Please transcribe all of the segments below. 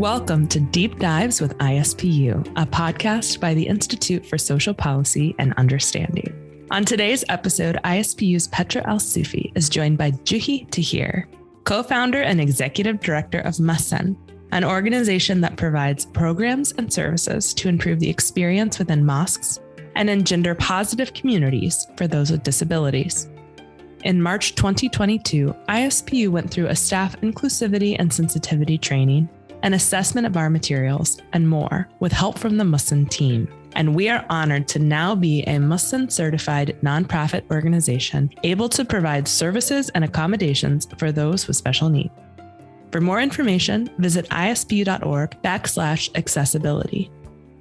Welcome to Deep Dives with ISPU, a podcast by the Institute for Social Policy and Understanding. On today's episode, ISPU's Petra Alsoofy is joined by Joohi Tahir, co-founder and executive director of MUHSEN, an organization that provides programs and services to improve the experience within mosques and engender positive communities for those with disabilities. In March 2022, ISPU went through a staff inclusivity and sensitivity training, an assessment of our materials, and more with help from the MUHSEN team. And we are honored to now be a MUHSEN-certified nonprofit organization able to provide services and accommodations for those with special needs. For more information, visit ispu.org/accessibility.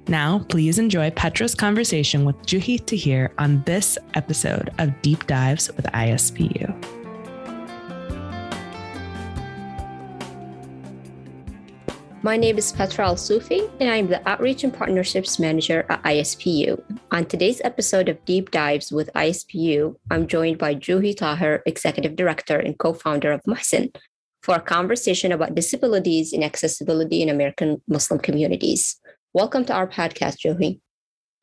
Now, please enjoy Petra's conversation with Joohi Tahir on this episode of Deep Dives with ISPU. My name is Petra Alsoofy, and I'm the Outreach and Partnerships Manager at ISPU. On today's episode of Deep Dives with ISPU, I'm joined by Joohi Tahir, Executive Director and co-founder of MUHSEN, for a conversation about disabilities and accessibility in American Muslim communities. Welcome to our podcast, Joohi.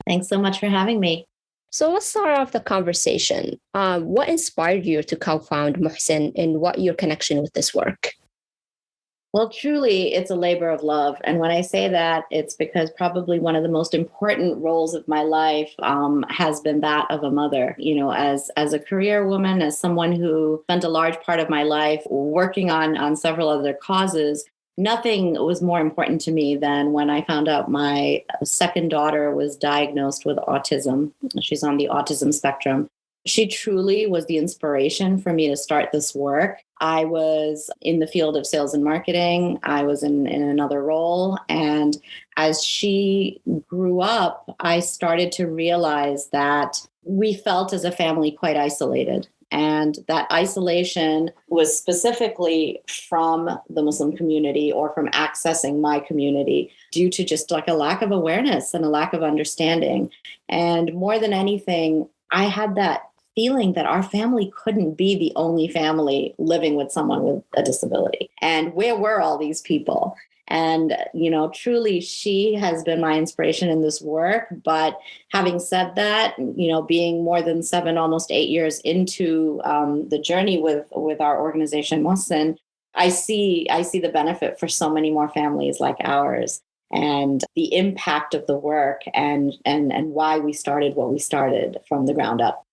Thanks so much for having me. So let's start off the conversation. What inspired you to co-found MUHSEN, and what your connection with this work? Well, truly, it's a labor of love. And when I say that, it's because probably one of the most important roles of my life has been that of a mother. You know, as a career woman, as someone who spent a large part of my life working on several other causes, nothing was more important to me than when I found out my second daughter was diagnosed with autism. She's on the autism spectrum. She truly was the inspiration for me to start this work. I was in the field of sales and marketing. I was in another role. And as she grew up, I started to realize that we felt as a family quite isolated. And that isolation was specifically from the Muslim community or from accessing my community due to just like a lack of awareness and a lack of understanding. And more than anything, I had that feeling that our family couldn't be the only family living with someone with a disability. And where were all these people? And, you know, truly, she has been my inspiration in this work. But having said that, you know, being more than 7, almost 8 years into the journey with our organization, MUHSEN, I see the benefit for so many more families like ours, and the impact of the work and why we started what we started from the ground up.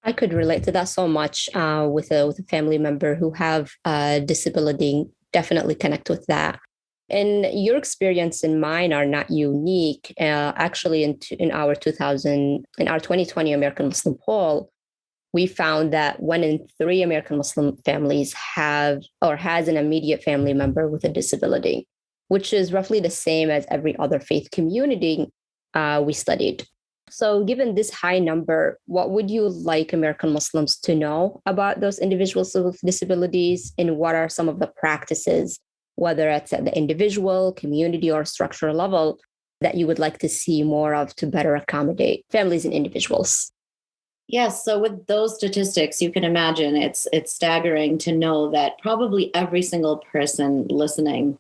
I could relate to that so much with a family member who have a disability. Definitely connect with that. And your experience and mine are not unique. Actually, in our 2020 American Muslim poll, we found that 1 in 3 American Muslim families have or has an immediate family member with a disability, which is roughly the same as every other faith community we studied. So given this high number, what would you like American Muslims to know about those individuals with disabilities, and what are some of the practices, whether it's at the individual, community, or structural level, that you would like to see more of to better accommodate families and individuals? Yes. So with those statistics, you can imagine it's staggering to know that probably every single person listening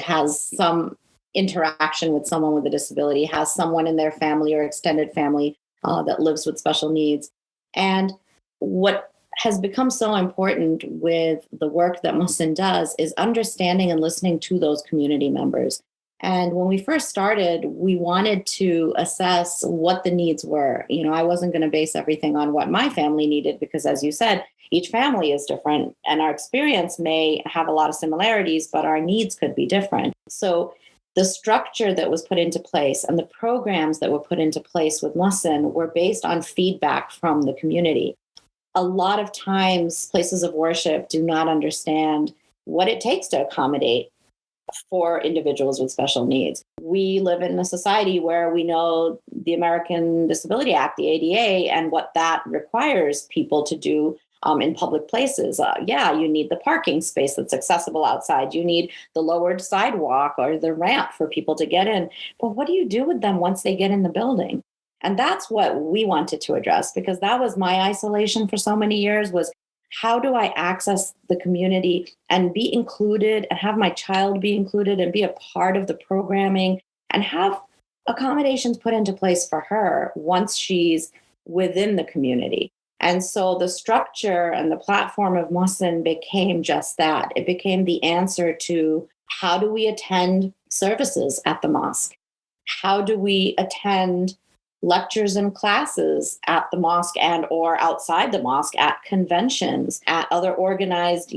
has some interaction with someone with a disability, has someone in their family or extended family that lives with special needs. And what has become so important with the work that MUHSEN does is understanding and listening to those community members. And when we first started, we wanted to assess what the needs were. You know, I wasn't going to base everything on what my family needed because, as you said, each family is different and our experience may have a lot of similarities, but our needs could be different. So the structure that was put into place and the programs that were put into place with MUHSEN were based on feedback from the community. A lot of times, places of worship do not understand what it takes to accommodate for individuals with special needs. We live in a society where we know the American Disability Act, the ADA, and what that requires people to do in public places. You need the parking space that's accessible outside. You need the lowered sidewalk or the ramp for people to get in. But what do you do with them once they get in the building? And that's what we wanted to address, because that was my isolation for so many years, was how do I access the community and be included and have my child be included and be a part of the programming and have accommodations put into place for her once she's within the community. And so the structure and the platform of MUHSEN became just that. It became the answer to how do we attend services at the mosque? How do we attend lectures and classes at the mosque and or outside the mosque, at conventions, at other organized,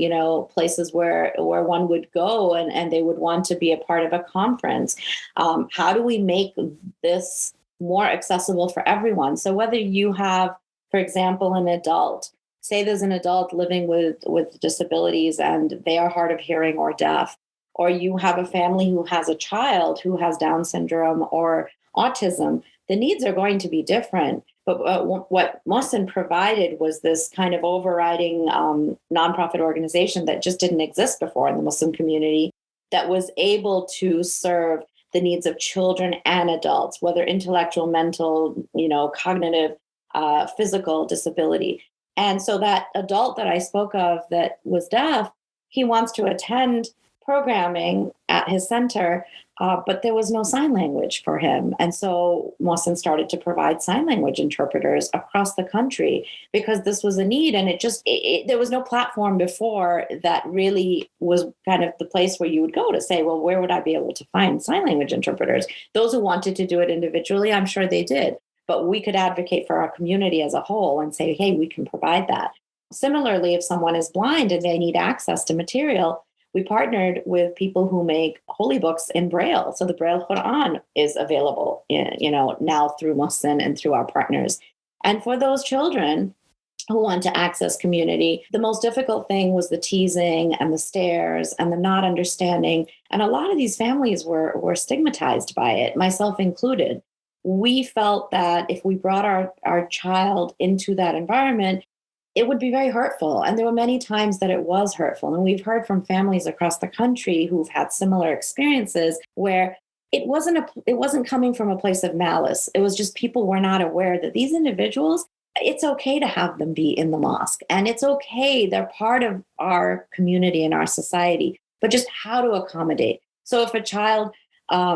places where one would go and they would want to be a part of a conference? How do we make this more accessible for everyone? So whether you have, for example, an adult, say there's an adult living with disabilities and they are hard of hearing or deaf, or you have a family who has a child who has Down syndrome or autism, the needs are going to be different. But what MUHSEN provided was this kind of overriding nonprofit organization that just didn't exist before in the Muslim community, that was able to serve the needs of children and adults, whether intellectual, mental, cognitive, physical disability. And so that adult that I spoke of that was deaf, he wants to attend programming at his center, but there was no sign language for him. And so MUHSEN started to provide sign language interpreters across the country because this was a need. And there was no platform before that really was kind of the place where you would go to say, well, where would I be able to find sign language interpreters? Those who wanted to do it individually, I'm sure they did. But we could advocate for our community as a whole and say, hey, we can provide that. Similarly, if someone is blind and they need access to material, we partnered with people who make holy books in Braille. So the Braille Quran is available, now through MUHSEN and through our partners. And for those children who want to access community, the most difficult thing was the teasing and the stares and the not understanding. And a lot of these families were stigmatized by it, myself included. We felt that if we brought our child into that environment, it would be very hurtful. And there were many times that it was hurtful. And we've heard from families across the country who've had similar experiences where it wasn't coming from a place of malice. It was just people were not aware that these individuals, it's okay to have them be in the mosque. And it's okay. They're part of our community and our society, but just how to accommodate. So if a child,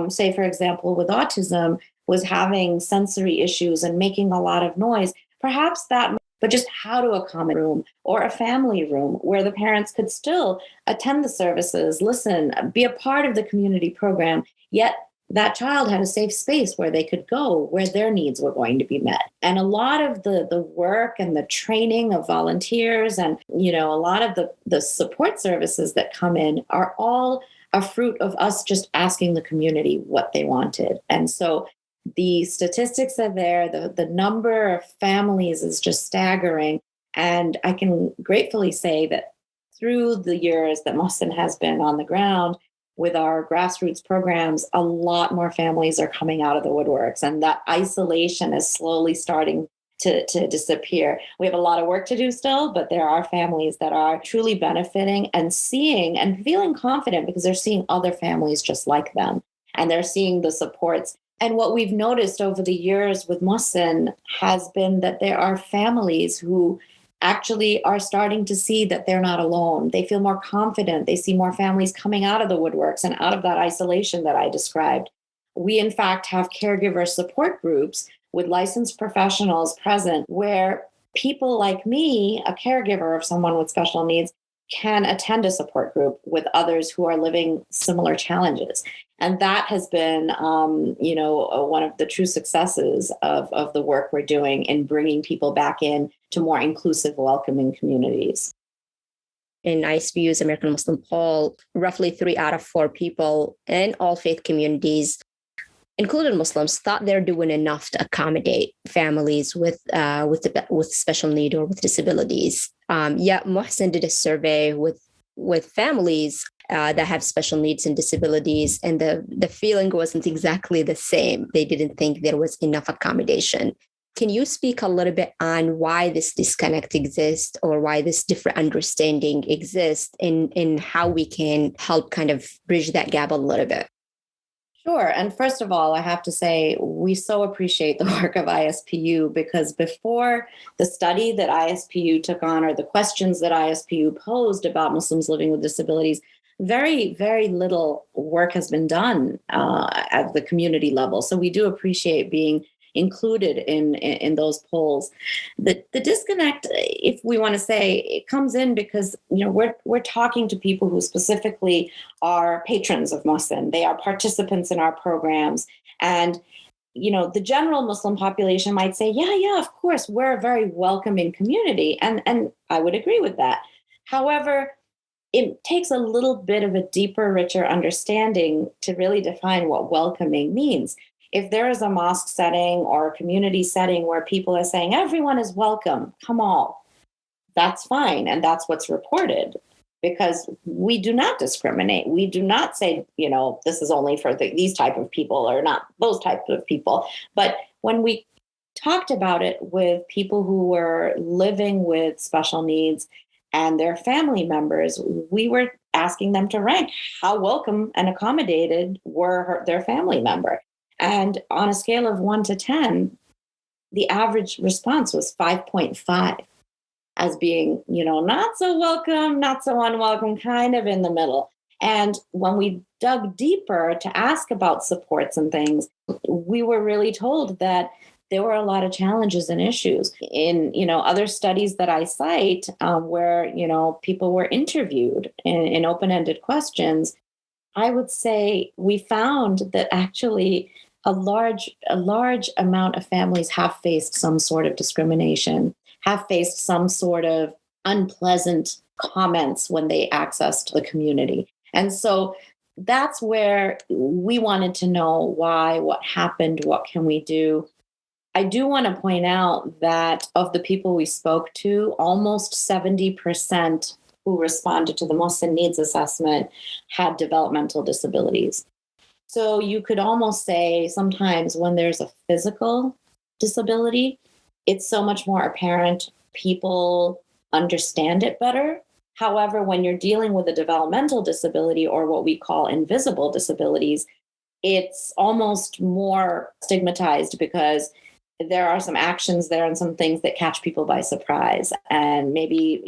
say, for example, with autism was having sensory issues and making a lot of noise, perhaps that, but just how to accommodate a room or a family room where the parents could still attend the services, listen, be a part of the community program, yet that child had a safe space where they could go, where their needs were going to be met. And a lot of the work and the training of volunteers and, a lot of the support services that come in are all a fruit of us just asking the community what they wanted. And so the statistics are there. The number of families is just staggering. And I can gratefully say that through the years that MUHSEN has been on the ground with our grassroots programs, a lot more families are coming out of the woodworks. And that isolation is slowly starting to disappear. We have a lot of work to do still, but there are families that are truly benefiting and seeing and feeling confident because they're seeing other families just like them. And they're seeing the supports. And what we've noticed over the years with MUHSEN has been that there are families who actually are starting to see that they're not alone. They feel more confident. They see more families coming out of the woodworks and out of that isolation that I described. We, in fact, have caregiver support groups with licensed professionals present where people like me, a caregiver of someone with special needs, can attend a support group with others who are living similar challenges. And that has been, one of the true successes of the work we're doing in bringing people back in to more inclusive, welcoming communities. In ISPU's American Muslim poll, roughly 3 out of 4 people in all faith communities, including Muslims, thought they're doing enough to accommodate families with special need or with disabilities. Yet MUHSEN did a survey with families that have special needs and disabilities, and the feeling wasn't exactly the same. They didn't think there was enough accommodation. Can you speak a little bit on why this disconnect exists or why this different understanding exists in how we can help kind of bridge that gap a little bit? Sure. And first of all, I have to say, we so appreciate the work of ISPU, because before the study that ISPU took on, or the questions that ISPU posed about Muslims living with disabilities, very, very little work has been done at the community level. So we do appreciate being included in those polls. The disconnect, if we want to say, it comes in because we're talking to people who specifically are patrons of MUHSEN. They are participants in our programs, and the general Muslim population might say, yeah, of course, we're a very welcoming community, and I would agree with that. However, it takes a little bit of a deeper, richer understanding to really define what welcoming means. If there is a mosque setting or a community setting where people are saying everyone is welcome, come all, that's fine. And that's what's reported, because we do not discriminate. We do not say, this is only for these type of people or not those types of people. But when we talked about it with people who were living with special needs and their family members, we were asking them to rank how welcome and accommodated were their family member. And on a scale of 1 to 10, the average response was 5.5, as being, not so welcome, not so unwelcome, kind of in the middle. And when we dug deeper to ask about supports and things, we were really told that there were a lot of challenges and issues in, other studies that I cite, where, people were interviewed in open-ended questions. I would say we found that actually a large amount of families have faced some sort of discrimination, have faced some sort of unpleasant comments when they accessed the community. And so that's where we wanted to know why, what happened, what can we do. I do want to point out that of the people we spoke to, almost 70% who responded to the MUHSEN needs assessment had developmental disabilities. So you could almost say sometimes when there's a physical disability, it's so much more apparent. People understand it better. However, when you're dealing with a developmental disability, or what we call invisible disabilities, it's almost more stigmatized, because there are some actions there and some things that catch people by surprise. And maybe,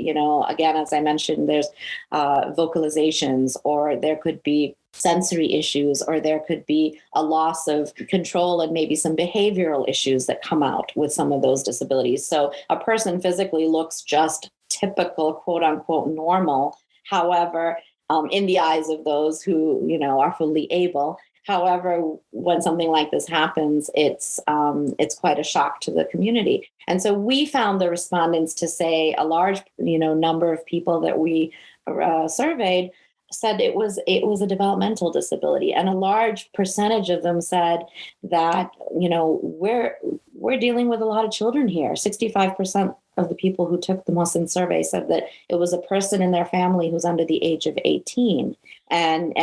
again, as I mentioned, there's vocalizations, or there could be sensory issues, or there could be a loss of control and maybe some behavioral issues that come out with some of those disabilities. So a person physically looks just typical, quote unquote, normal. However, in the eyes of those who, are fully able. However, when something like this happens, it's quite a shock to the community. And so we found the respondents to say a large, number of people that we surveyed said it was a developmental disability, and a large percentage of them said that we're dealing with a lot of children here. 65% of the people who took the MUHSEN survey said that it was a person in their family who's under the age of 18, and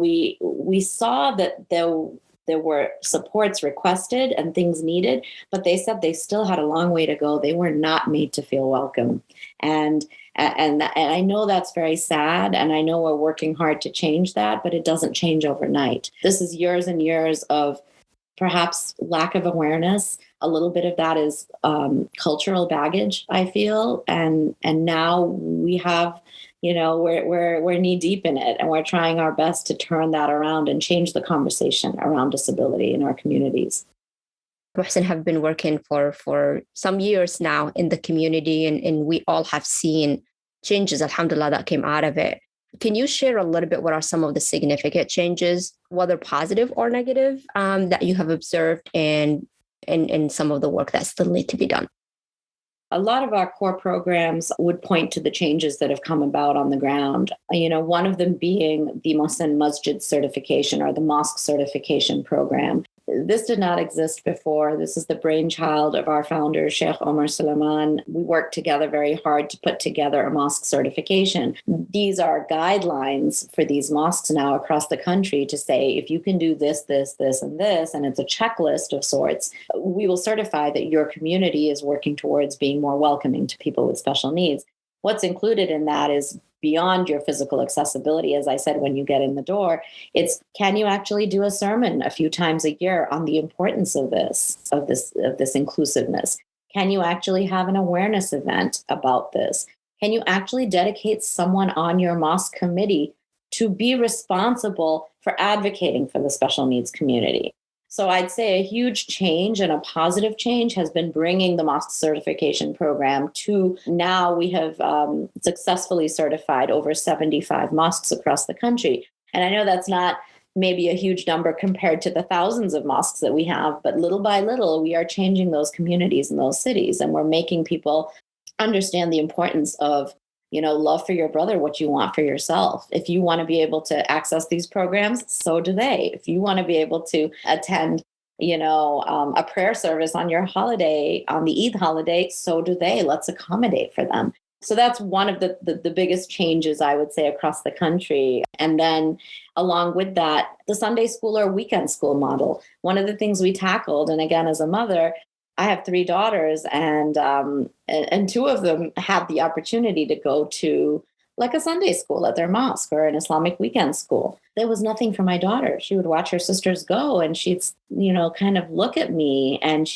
we saw that there were supports requested and things needed, but they said they still had a long way to go. They were not made to feel welcome, and I know that's very sad, and I know we're working hard to change that, but it doesn't change overnight. This is years and years of perhaps lack of awareness. A little bit of that is cultural baggage, I feel, and now we have, we're knee deep in it, and we're trying our best to turn that around and change the conversation around disability in our communities. MUHSEN have been working for some years now in the community, and we all have seen changes, alhamdulillah, that came out of it. Can you share a little bit what are some of the significant changes, whether positive or negative, that you have observed in some of the work that still need to be done? A lot of our core programs would point to the changes that have come about on the ground. One of them being the MUHSEN Masjid certification, or the mosque certification program. This did not exist before. This is the brainchild of our founder, Sheikh Omar Suleiman. We worked together very hard to put together a mosque certification. These are guidelines for these mosques now across the country to say, if you can do this, this, this, and this, and it's a checklist of sorts, we will certify that your community is working towards being more welcoming to people with special needs. What's included in that is beyond your physical accessibility. As I said, when you get in the door, it's, can you actually do a sermon a few times a year on the importance of this inclusiveness? Can you actually have an awareness event about this? Can you actually dedicate someone on your mosque committee to be responsible for advocating for the special needs community? So I'd say a huge change and a positive change has been bringing the mosque certification program to now we have successfully certified over 75 mosques across the country. And I know that's not maybe a huge number compared to the thousands of mosques that we have, but little by little, we are changing those communities and those cities, and we're making people understand the importance of, love for your brother, what you want for yourself. If you want to be able to access these programs, so do they. If you want to be able to attend, a prayer service on your holiday, on the Eid holiday, so do they. Let's accommodate for them. So that's one of the biggest changes, I would say, across the country. And then along with that, the Sunday school or weekend school model. One of the things we tackled, and again, as a mother, I have 3 daughters, and 2 of them had the opportunity to go to like a Sunday school at their mosque or an Islamic weekend school. There was nothing for my daughter. She would watch her sisters go, and she'd, kind of look at me, and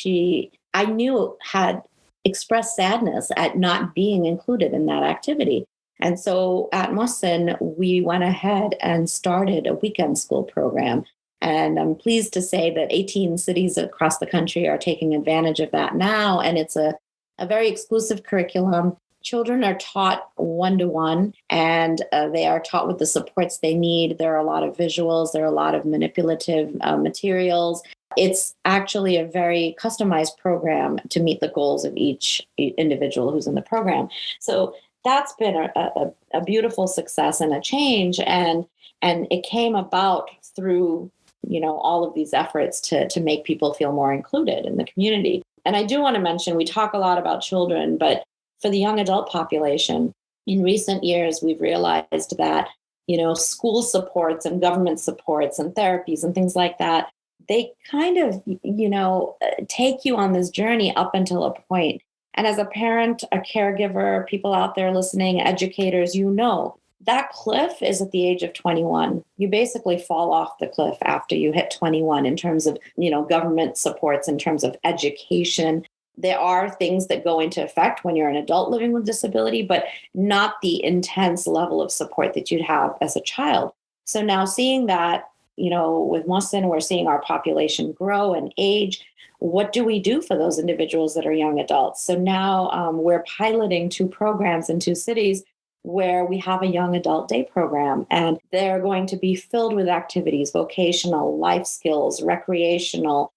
I knew had expressed sadness at not being included in that activity. And so at MUHSEN, we went ahead and started a weekend school program. And I'm pleased to say that 18 cities across the country are taking advantage of that now. And it's a very exclusive curriculum. Children are taught one-to-one, and they are taught with the supports they need. There are a lot of visuals. There are a lot of manipulative materials. It's actually a very customized program to meet the goals of each individual who's in the program. So that's been a beautiful success and a change. And it came about through all of these efforts to make people feel more included in the community. And I do want to mention, we talk a lot about children, but for the young adult population, in recent years, we've realized that, school supports and government supports and therapies and things like that, they kind of, take you on this journey up until a point. And as a parent, a caregiver, people out there listening, educators, that cliff is at the age of 21. You basically fall off the cliff after you hit 21 in terms of, government supports, in terms of education. There are things that go into effect when you're an adult living with disability, but not the intense level of support that you'd have as a child. So now seeing that, with MUHSEN, we're seeing our population grow and age. What do we do for those individuals that are young adults? So now we're piloting 2 programs in 2 cities where we have a young adult day program, and they're going to be filled with activities, vocational, life skills, recreational,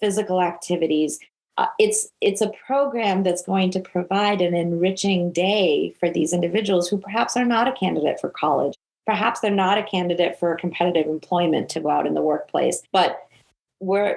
physical activities. It's a program that's going to provide an enriching day for these individuals who perhaps are not a candidate for college. Perhaps they're not a candidate for competitive employment to go out in the workplace, but we're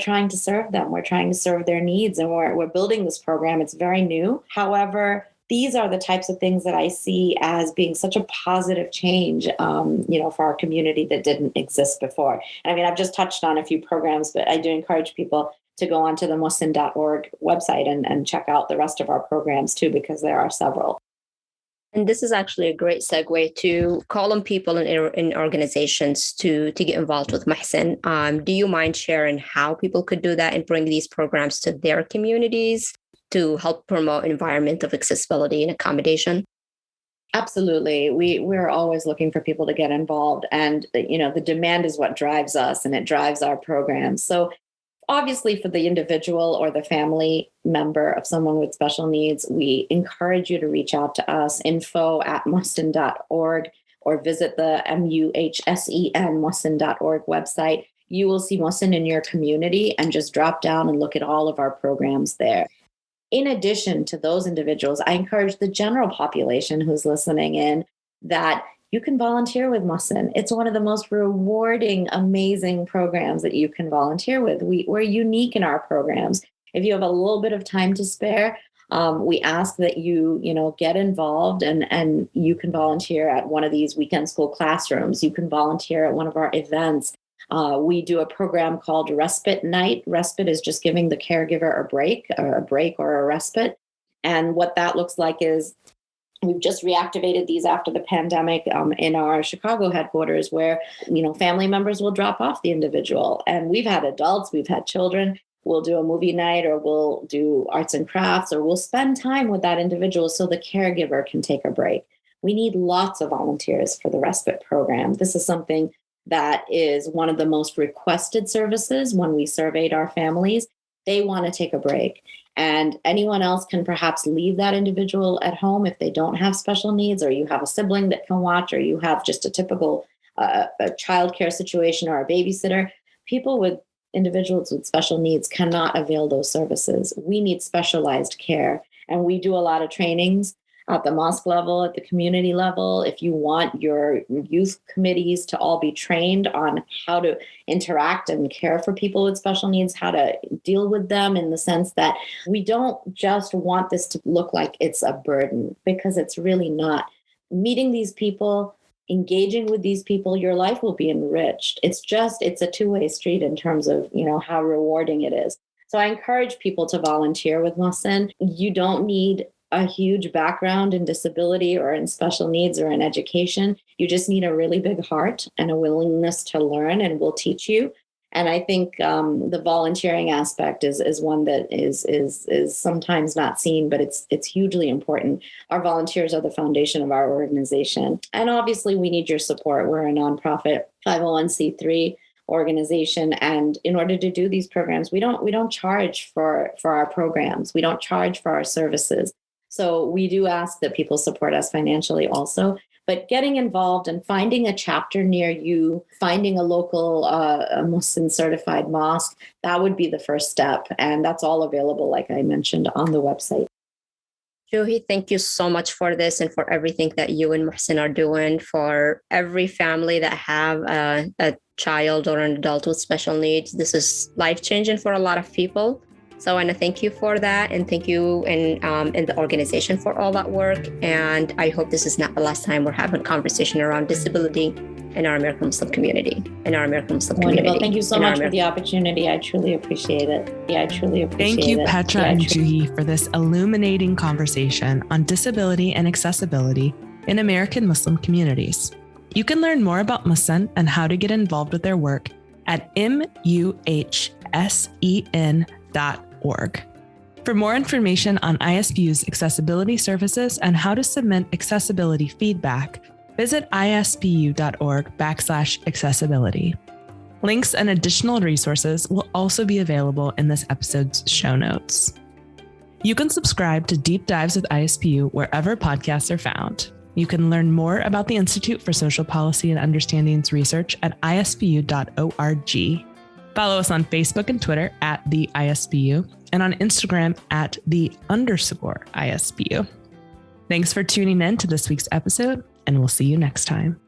trying to serve them. We're trying to serve their needs, and we're building this program. It's very new. However, these are the types of things that I see as being such a positive change, for our community that didn't exist before. And I mean, I've just touched on a few programs, but I do encourage people to go onto the MUHSEN.org website and check out the rest of our programs too, because there are several. And this is actually a great segue to call on people in organizations to get involved with MUHSEN. Do you mind sharing how people could do that and bring these programs to their communities to help promote an environment of accessibility and accommodation? Absolutely. We're always looking for people to get involved. And, the demand is what drives us, and it drives our programs. So obviously, for the individual or the family member of someone with special needs, we encourage you to reach out to us, info@muhsen.org, or visit the MUHSEN, muhsen.org website. You will see MUHSEN in your community, and just drop down and look at all of our programs there. In addition to those individuals, I encourage the general population who's listening in that you can volunteer with MUHSEN. It's one of the most rewarding, amazing programs that you can volunteer with. We're unique in our programs. If you have a little bit of time to spare, we ask that you get involved, and you can volunteer at one of these weekend school classrooms. You can volunteer at one of our events. We do a program called Respite Night. Respite is just giving the caregiver a break or a respite. And what that looks like is We've just reactivated these after the pandemic in our Chicago headquarters where, family members will drop off the individual. And we've had adults, we've had children. We'll do a movie night or we'll do arts and crafts or we'll spend time with that individual so the caregiver can take a break. We need lots of volunteers for the respite program. This is something that is one of the most requested services when we surveyed our families. They want to take a break. And anyone else can perhaps leave that individual at home if they don't have special needs, or you have a sibling that can watch, or you have just a typical a childcare situation or a babysitter. Individuals with special needs cannot avail those services. We need specialized care. And we do a lot of trainings at the mosque level, at the community level. If you want your youth committees to all be trained on how to interact and care for people with special needs, how to deal with them in the sense that we don't just want this to look like it's a burden, because it's really not. Meeting these people, engaging with these people, your life will be enriched. It's a two-way street in terms of, how rewarding it is. So I encourage people to volunteer with MUHSEN. You don't need a huge background in disability or in special needs or in education. You just need a really big heart and a willingness to learn, and we'll teach you. And I think the volunteering aspect is one that is sometimes not seen, but it's hugely important. Our volunteers are the foundation of our organization. And obviously we need your support. We're a nonprofit 501c3 organization. And in order to do these programs, we don't charge for our programs. We don't charge for our services. So we do ask that people support us financially also. But getting involved and finding a chapter near you, finding a local MUHSEN-certified mosque, that would be the first step. And that's all available, like I mentioned, on the website. Joohi, thank you so much for this and for everything that you and MUHSEN are doing for every family that have a child or an adult with special needs. This is life-changing for a lot of people. So I want to thank you for that, and thank you and the organization for all that work. And I hope this is not the last time we're having a conversation around disability in our American Muslim community. Wonderful. Thank you so much for the opportunity. I truly appreciate it. Thank you, Petra and Joohi, for this illuminating conversation on disability and accessibility in American Muslim communities. You can learn more about MUHSEN and how to get involved with their work at MUHSEN.org. For more information on ISPU's accessibility services and how to submit accessibility feedback, visit ispu.org/accessibility. Links and additional resources will also be available in this episode's show notes. You can subscribe to Deep Dives with ISPU wherever podcasts are found. You can learn more about the Institute for Social Policy and Understanding's research at ispu.org. Follow us on Facebook and Twitter at the ISPU and on Instagram at @_ISPU. Thanks for tuning in to this week's episode, and we'll see you next time.